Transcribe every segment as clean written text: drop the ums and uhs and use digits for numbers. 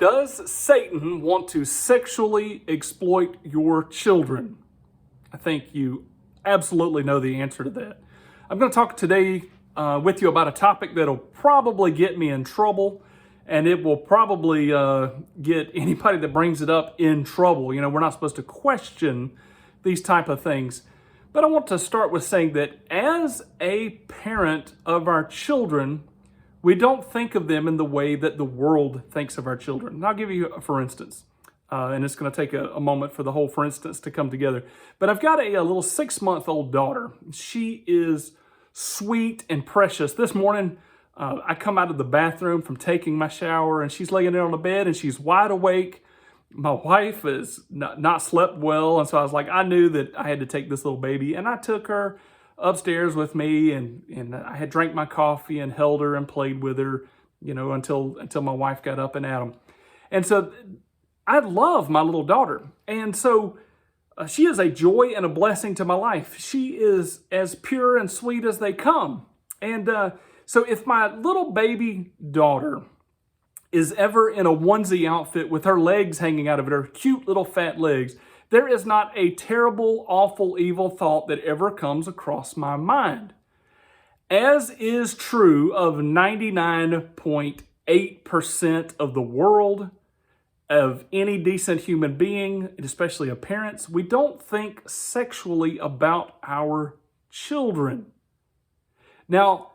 Does Satan want to sexually exploit your children? I think you absolutely know the answer to that. I'm going to talk today with you about a topic that'll probably get me in trouble, and it will probably get anybody that brings it up in trouble. You know, we're not supposed to question these type of things. But I want to start with saying that as a parent of our children, we don't think of them in the way that the world thinks of our children. And I'll give you a for instance, and it's going to take a moment for the whole for instance to come together. But I've got a little 6-month-old daughter. She is sweet and precious. This morning, I come out of the bathroom from taking my shower, and she's laying there on the bed, and she's wide awake. My wife is not slept well, and so I was like, I knew that I had to take this little baby, and I took her upstairs with me, and I had drank my coffee and held her and played with her, you know, until my wife got up and at 'em. And so I love my little daughter, and so she is a joy and a blessing to my life. She is as pure and sweet as they come. And so if my little baby daughter is ever in a onesie outfit with her legs hanging out of it, her cute little fat legs, there is not a terrible, awful, evil thought that ever comes across my mind. As is true of 99.8% of the world, of any decent human being, and especially of parents, we don't think sexually about our children. Now,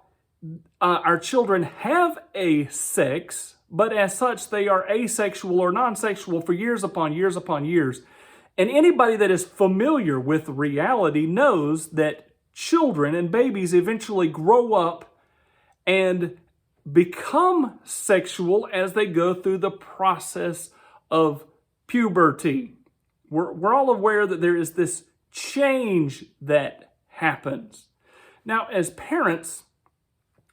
our children have a sex, but as such, they are asexual or non-sexual for years upon years upon years. And anybody that is familiar with reality knows that children and babies eventually grow up and become sexual as they go through the process of puberty. We're all aware that there is this change that happens. Now, as parents,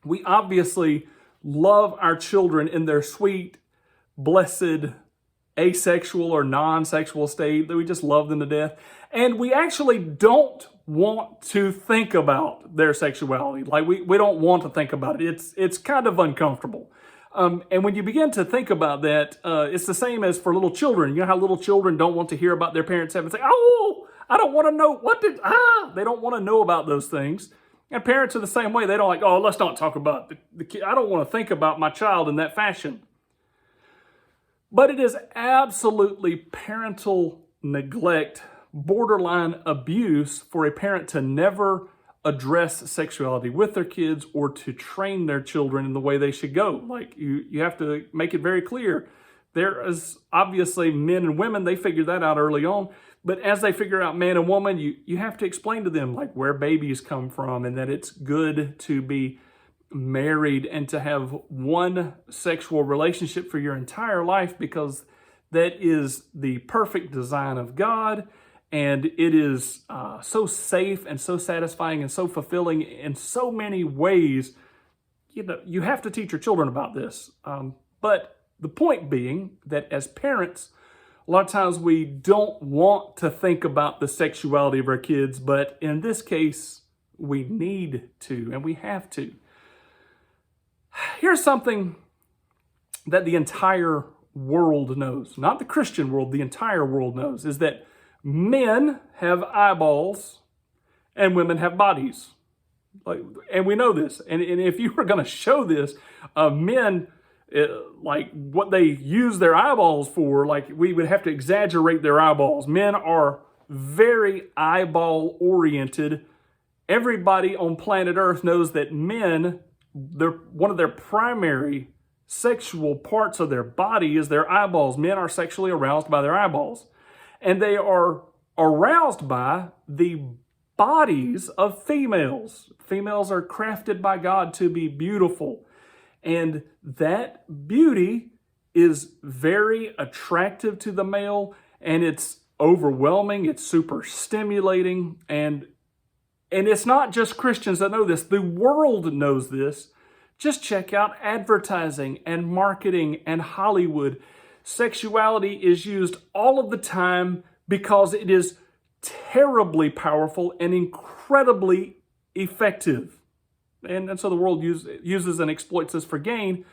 we obviously love our children in their sweet, blessed, asexual or non-sexual state, that we just love them to death. And we actually don't want to think about their sexuality. Like we don't want to think about it. It's kind of uncomfortable. And when you begin to think about that, it's the same as for little children. You know how little children don't want to hear about their parents having sex? Oh, I don't want to know. They don't want to know about those things. And parents are the same way. They don't like, oh, let's not talk about the kid. I don't want to think about my child in that fashion. But it is absolutely parental neglect, borderline abuse for a parent to never address sexuality with their kids or to train their children in the way they should go. Like you have to make it very clear. There is obviously men and women, they figure that out early on. But as they figure out man and woman, you have to explain to them like where babies come from and that it's good to be married and to have one sexual relationship for your entire life because that is the perfect design of God. And it is so safe and so satisfying and so fulfilling in so many ways. You know, you have to teach your children about this. But the point being that as parents, a lot of times we don't want to think about the sexuality of our kids, but in this case, we need to and we have to. Here's something that the entire world knows, not the Christian world, the entire world knows, is that men have eyeballs and women have bodies. And we know this. And if you were going to show this, men, like what they use their eyeballs for, like we would have to exaggerate their eyeballs. Men are very eyeball oriented. Everybody on planet Earth knows that men, one of their primary sexual parts of their body is their eyeballs. Men are sexually aroused by their eyeballs. And they are aroused by the bodies of females. Females are crafted by God to be beautiful. And that beauty is very attractive to the male, and it's overwhelming, it's super stimulating, and it's not just Christians that know this. The world knows this. Just check out advertising and marketing and Hollywood. Sexuality is used all of the time because it is terribly powerful and incredibly effective. And so the world uses and exploits this for gain.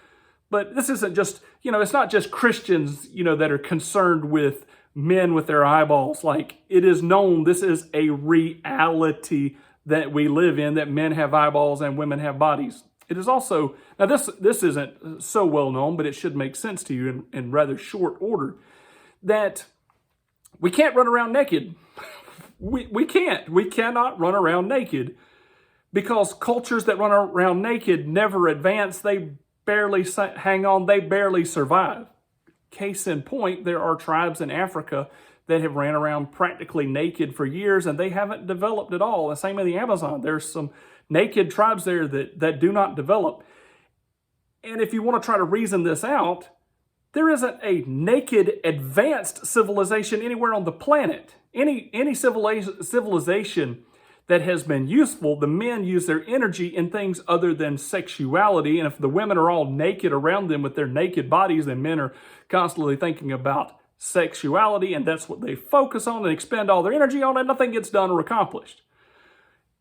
But this isn't just, it's not just Christians, that are concerned with men with their eyeballs. Like, it is known, this is a reality that we live in, that men have eyeballs and women have bodies. It is also, now this isn't so well known, but it should make sense to you in rather short order, that we can't run around naked. We cannot run around naked, because cultures that run around naked never advance. They barely hang on. They barely survive. Case in point, there are tribes in Africa that have ran around practically naked for years, and they haven't developed at all. The same in the Amazon. There's some naked tribes there that do not develop. And if you want to try to reason this out, there isn't a naked advanced civilization anywhere on the planet. Any civilization that has been useful, the men use their energy in things other than sexuality. And if the women are all naked around them with their naked bodies, then men are constantly thinking about sexuality, and that's what they focus on and expend all their energy on, and nothing gets done or accomplished.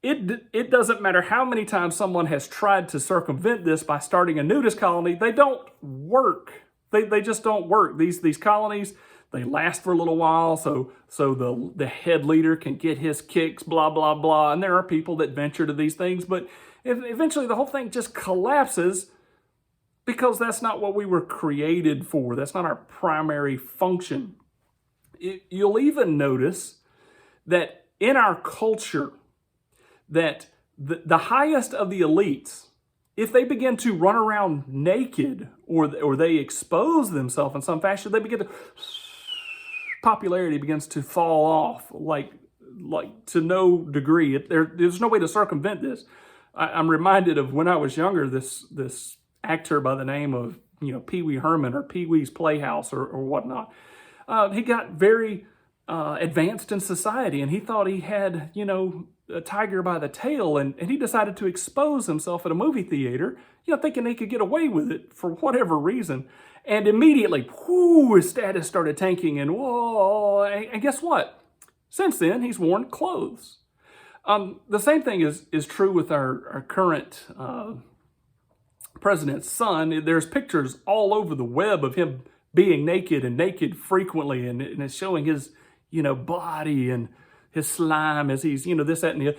It doesn't matter how many times someone has tried to circumvent this by starting a nudist colony, they don't work. They just don't work. These colonies, they last for a little while, so the head leader can get his kicks, blah, blah, blah. And there are people that venture to these things, but eventually the whole thing just collapses, because that's not what we were created for. That's not our primary function. You'll even notice that in our culture, that the highest of the elites, if they begin to run around naked, or they expose themselves in some fashion, they begin to, popularity begins to fall off, like to no degree. There's no way to circumvent this. I'm reminded of when I was younger, this actor by the name of Pee Wee Herman, or Pee Wee's Playhouse, or whatnot. He got very advanced in society, and he thought he had a tiger by the tail, and he decided to expose himself at a movie theater, thinking he could get away with it for whatever reason. And immediately, his status started tanking, and and guess what? Since then, he's worn clothes. The same thing is true with our current president's son. There's pictures all over the web of him being naked, and naked frequently, and it's showing his body and his slime as he's, this, that, and the other.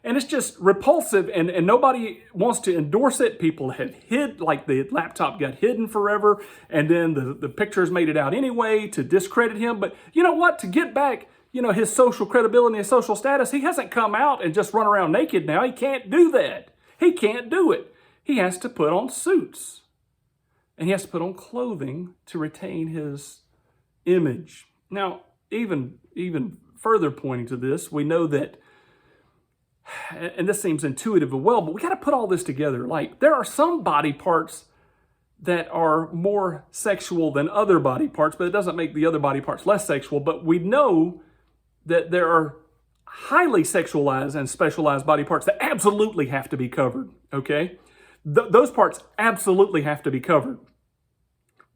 And it's just repulsive, and nobody wants to endorse it. People have hid, like the laptop got hidden forever, and then the pictures made it out anyway to discredit him. But you know what? To get back, his social credibility, his social status, he hasn't come out and just run around naked now. He can't do that. He can't do it. He has to put on suits, and he has to put on clothing to retain his image. Now, even further pointing to this, we know that, and this seems intuitive as well, but we got to put all this together. Like, there are some body parts that are more sexual than other body parts, but it doesn't make the other body parts less sexual. But we know that there are highly sexualized and specialized body parts that absolutely have to be covered, okay? Those parts absolutely have to be covered.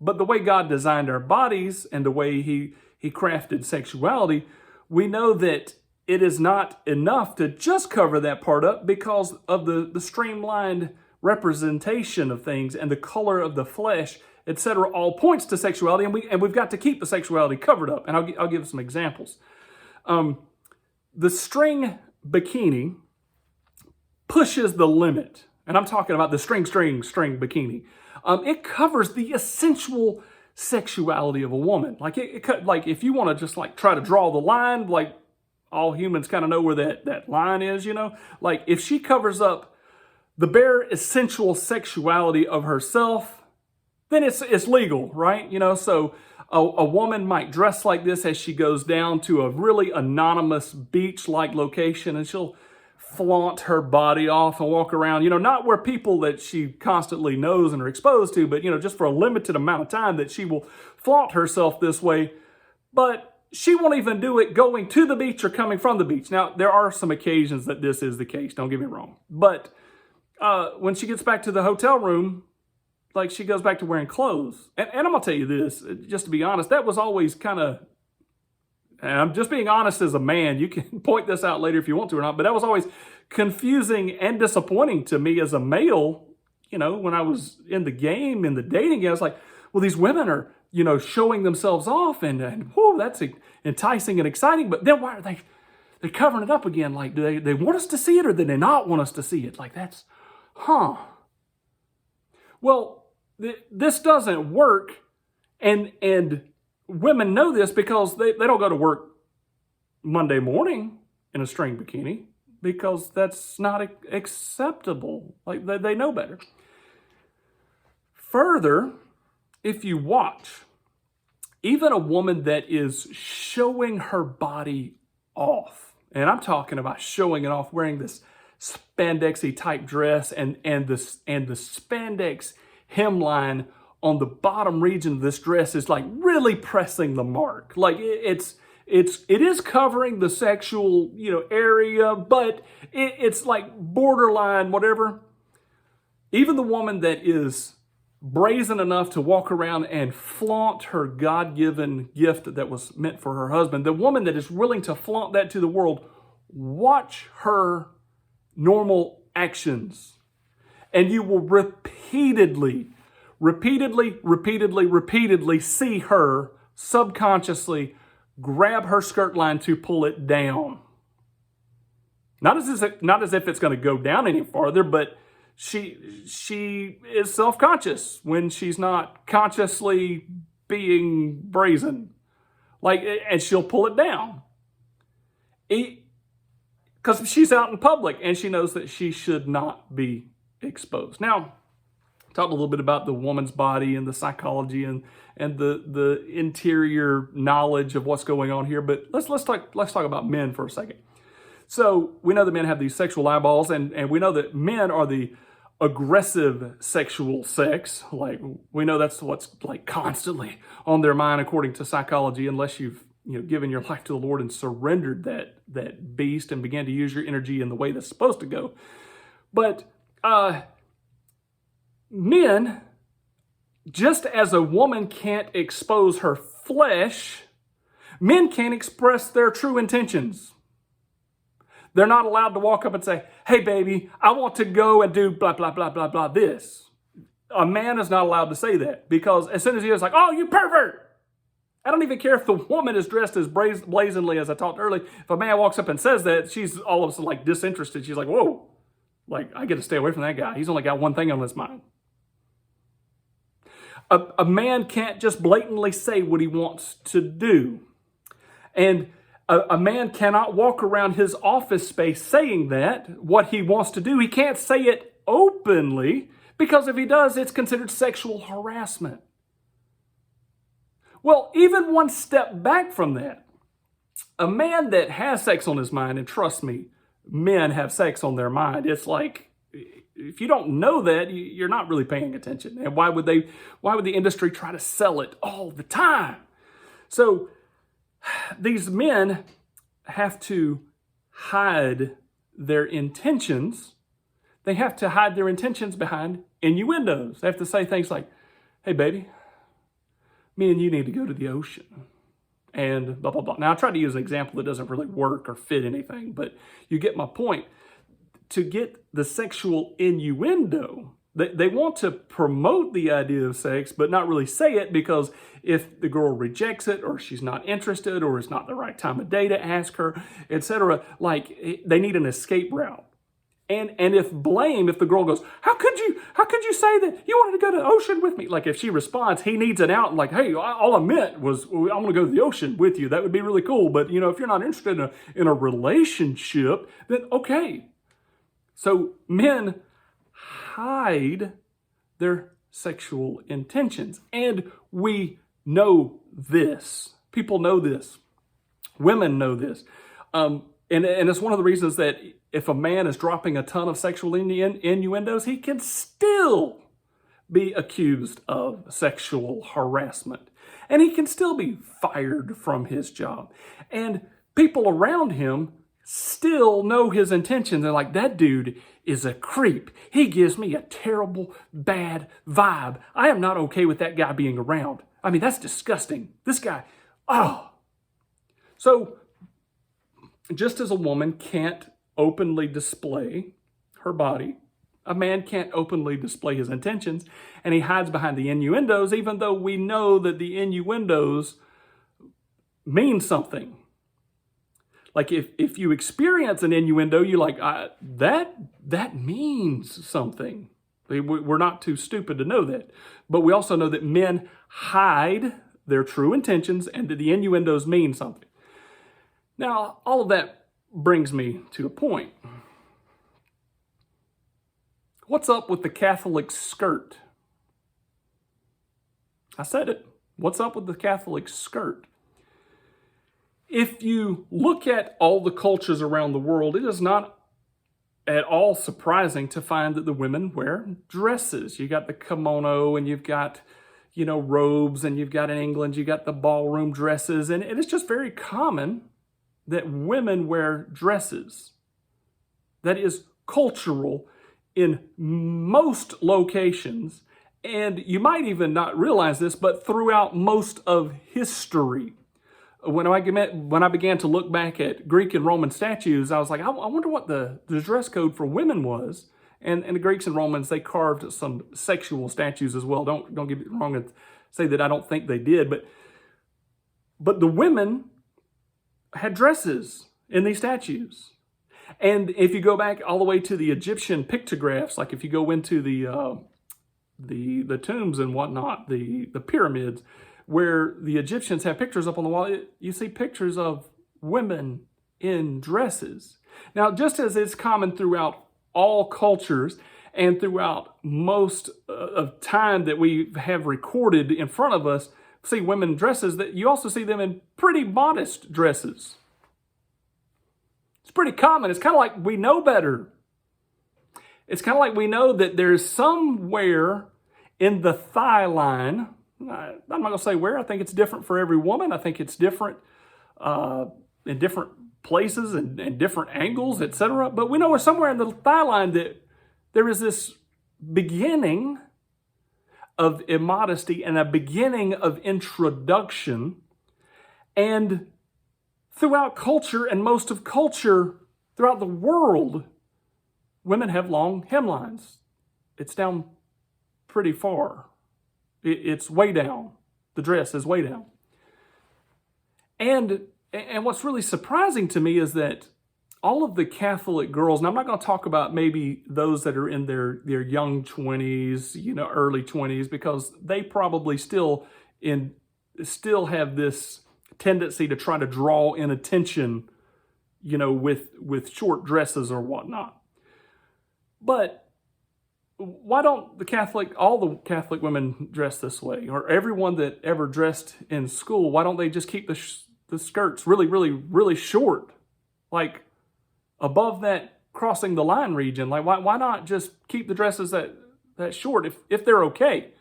But the way God designed our bodies and the way He crafted sexuality, we know that it is not enough to just cover that part up, because of the streamlined representation of things and the color of the flesh, etc., all points to sexuality, and we've got to keep the sexuality covered up. And I'll give some examples. The string bikini pushes the limit, and I'm talking about the string bikini. It covers the essential sexuality of a woman. Like if you want to just try to draw the line, like all humans kind of know where that line is, like if she covers up the bare essential sexuality of herself, then it's legal, right? So a woman might dress like this as she goes down to a really anonymous beach-like location, and she'll flaunt her body off and walk around, not where people that she constantly knows and are exposed to, but, just for a limited amount of time that she will flaunt herself this way. But she won't even do it going to the beach or coming from the beach. Now, there are some occasions that this is the case, don't get me wrong. But when she gets back to the hotel room, like, she goes back to wearing clothes. And I'm going to tell you this, just to be honest, that was always kind of, and I'm just being honest as a man, you can point this out later if you want to or not, but that was always confusing and disappointing to me as a male, when I was in the game, in the dating game, I was like, well, these women are, showing themselves off and whoa, that's enticing and exciting. But then why are they're covering it up again? Like, do they want us to see it or do they not want us to see it? Like, that's, Well, this doesn't work. And women know this because they don't go to work Monday morning in a string bikini because that's not acceptable. Like, they know better. Further, if you watch, even a woman that is showing her body off, and I'm talking about showing it off, wearing this spandexy type dress and the spandex hemline on the bottom region of this dress is like really pressing the mark. Like it is covering the sexual, area, but it's like borderline whatever. Even the woman that is brazen enough to walk around and flaunt her God-given gift that was meant for her husband, the woman that is willing to flaunt that to the world, watch her normal actions, and you will repeatedly see her subconsciously grab her skirt line to pull it down. Not as if it's going to go down any farther, but she is self-conscious when she's not consciously being brazen. And she'll pull it down. Because she's out in public and she knows that she should not be exposed. Now, talk a little bit about the woman's body and the psychology and the interior knowledge of what's going on here. But let's talk about men for a second. So we know that men have these sexual eyeballs, and we know that men are the aggressive sexual sex. Like, we know that's what's like constantly on their mind according to psychology, unless you've given your life to the Lord and surrendered that beast and began to use your energy in the way that's supposed to go. But men, just as a woman can't expose her flesh, men can't express their true intentions. They're not allowed to walk up and say, hey, baby, I want to go and do blah, blah, blah, blah, blah, this. A man is not allowed to say that because as soon as he is like, oh, you pervert. I don't even care if the woman is dressed as blazingly as I talked earlier. If a man walks up and says that, she's all of a sudden like disinterested. She's like, whoa, like I get to stay away from that guy. He's only got one thing on his mind. A man can't just blatantly say what he wants to do. And a man cannot walk around his office space saying that, what he wants to do. He can't say it openly because if he does, it's considered sexual harassment. Well, even one step back from that, a man that has sex on his mind, and trust me, men have sex on their mind. It's like, if you don't know that, you're not really paying attention. And why would the industry try to sell it all the time? So these men have to hide their intentions. They have to hide their intentions behind innuendos. They have to say things like, hey, baby, me and you need to go to the ocean. And blah, blah, blah. Now, I try to use an example that doesn't really work or fit anything, but you get my point. To get the sexual innuendo, they want to promote the idea of sex, but not really say it because if the girl rejects it or she's not interested or it's not the right time of day to ask her, etc., like they need an escape route. And if the girl goes, how could you say that you wanted to go to the ocean with me? Like if she responds, he needs it out and like, hey, all I meant was I want to go to the ocean with you. That would be really cool. But if you're not interested in a relationship, then okay. So men hide their sexual intentions. And we know this. People know this. Women know this. And it's one of the reasons that if a man is dropping a ton of sexual innuendos, he can still be accused of sexual harassment. And he can still be fired from his job. And people around him still know his intentions. They're like, that dude is a creep. He gives me a terrible, bad vibe. I am not okay with that guy being around. I mean, that's disgusting. This guy, oh. So, just as a woman can't openly display her body A man can't openly display his intentions, and he hides behind the innuendos, even though we know that the innuendos mean something. Like if you experience an innuendo, you're like, that means something. We're not too stupid to know that. But we also know that men hide their true intentions and that the innuendos mean something. Now, all of that brings me to a point. What's up with the Catholic skirt? I said it. What's up with the Catholic skirt? If you look at all the cultures around the world, it is not at all surprising to find that the women wear dresses. You got the kimono, and you've got, robes, and you've got in England, you got the ballroom dresses, and it is just very common that women wear dresses. That is cultural in most locations, and you might even not realize this, but throughout most of history. When I began to look back at Greek and Roman statues, I was like, I wonder what the dress code for women was. And the Greeks and Romans, they carved some sexual statues as well. Don't get me wrong and say that I don't think they did, but the women had dresses in these statues. And if you go back all the way to the Egyptian pictographs, like if you go into the tombs and whatnot, the pyramids, where the Egyptians have pictures up on the wall, you see pictures of women in dresses. Now, just as it's common throughout all cultures and throughout most of time that we have recorded in front of us, see women in dresses, that you also see them in pretty modest dresses. It's pretty common. It's kind of like we know better. It's kind of like we know that there's somewhere in the thigh line, I'm not going to say where. I think it's different for every woman. I think it's different in different places and different angles, etc. But we know we're somewhere in the thigh line that there is this beginning of immodesty and a beginning of introduction. And throughout culture and most of culture throughout the world, women have long hemlines. It's down pretty far. It's way down. The dress is way down. And what's really surprising to me is that all of the Catholic girls, and I'm not going to talk about maybe those that are in their young 20s, early 20s, because they probably still have this tendency to try to draw in attention, with short dresses or whatnot. But why don't all the Catholic women dress this way? Or everyone that ever dressed in school, why don't they just keep the skirts really, really, really short? Like above that crossing the line region. Like why not just keep the dresses that short if they're okay?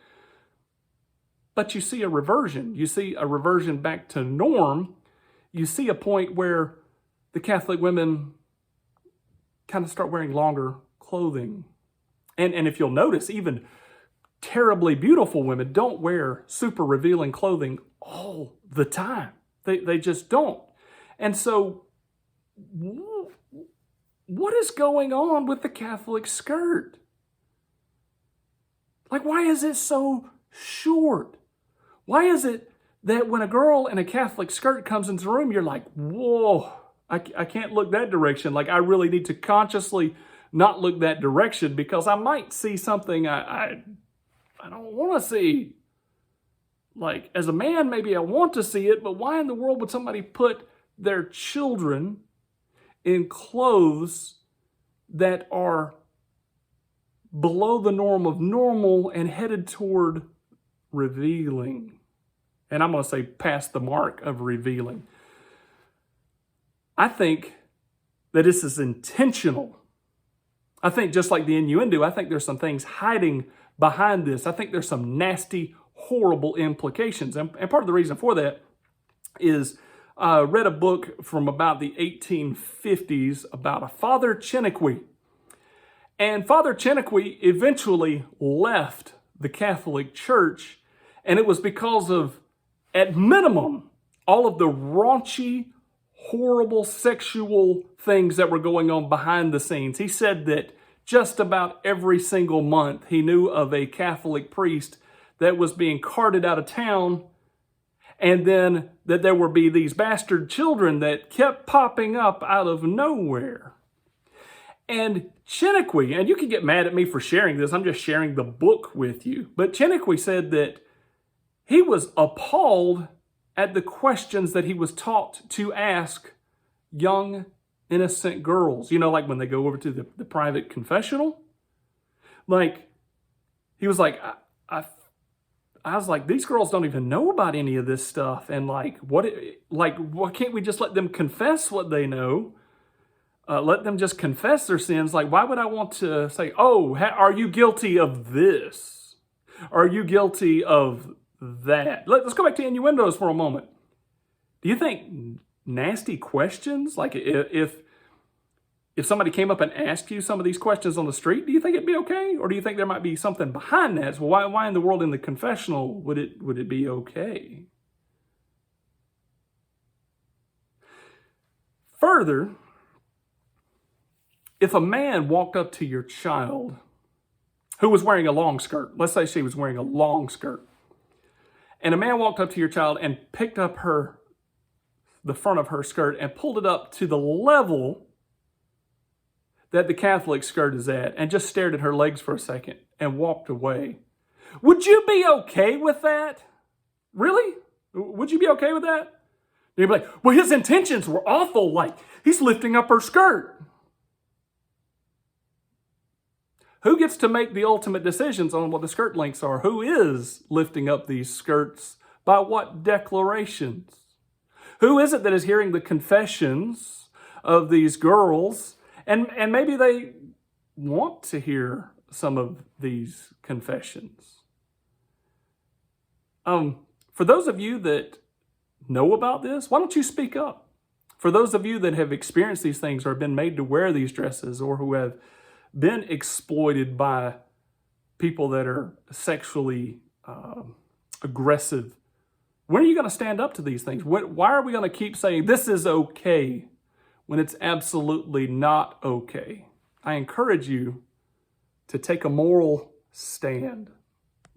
But you see a reversion. You see a reversion back to norm. You see a point where the Catholic women kind of start wearing longer clothing. And if you'll notice, even terribly beautiful women don't wear super revealing clothing all the time. They just don't. And so, what is going on with the Catholic skirt? Like, why is it so short? Why is it that when a girl in a Catholic skirt comes into the room, you're like, whoa, I can't look that direction. Like, I really need to consciously not look that direction because I might see something I don't want to see. Like, as a man, maybe I want to see it, but why in the world would somebody put their children in clothes that are below the norm of normal and headed toward revealing? And I'm going to say past the mark of revealing. I think that this is intentional. I think just like the innuendo, I think there's some things hiding behind this. I think there's some nasty, horrible implications. And part of the reason for that is I read a book from about the 1850s about a Father Chiniquy. And Father Chiniquy eventually left the Catholic Church, and it was because of, at minimum, all of the raunchy, horrible sexual things that were going on behind the scenes. He said that just about every single month, he knew of a Catholic priest that was being carted out of town, and then that there would be these bastard children that kept popping up out of nowhere. And Chiniquy, and you can get mad at me for sharing this, I'm just sharing the book with you, but Chiniquy said that he was appalled at the questions that he was taught to ask young, innocent girls. You know, like when they go over to the private confessional? Like, he was like, I was like, these girls don't even know about any of this stuff. And why can't we just let them confess what they know? Let them just confess their sins. Like, why would I want to say, oh, are you guilty of this? Are you guilty of that? Let's go back to innuendos for a moment. Do you think nasty questions, like if somebody came up and asked you some of these questions on the street, do you think it'd be okay? Or do you think there might be something behind that? So why in the world in the confessional would it be okay? Further, if a man walked up to your child who was wearing a long skirt, let's say she was wearing a long skirt, and a man walked up to your child and picked up the front of her skirt and pulled it up to the level that the Catholic skirt is at and just stared at her legs for a second and walked away, would you be okay with that? Really? Would you be okay with that? You'd be like, well, his intentions were awful. Like, he's lifting up her skirt. Who gets to make the ultimate decisions on what the skirt lengths are? Who is lifting up these skirts? By what declarations? Who is it that is hearing the confessions of these girls? And maybe they want to hear some of these confessions. For those of you that know about this, why don't you speak up? For those of you that have experienced these things or have been made to wear these dresses or who have been exploited by people that are sexually aggressive, when are you going to stand up to these things? Why are we going to keep saying this is okay when it's absolutely not okay? I encourage you to take a moral stand.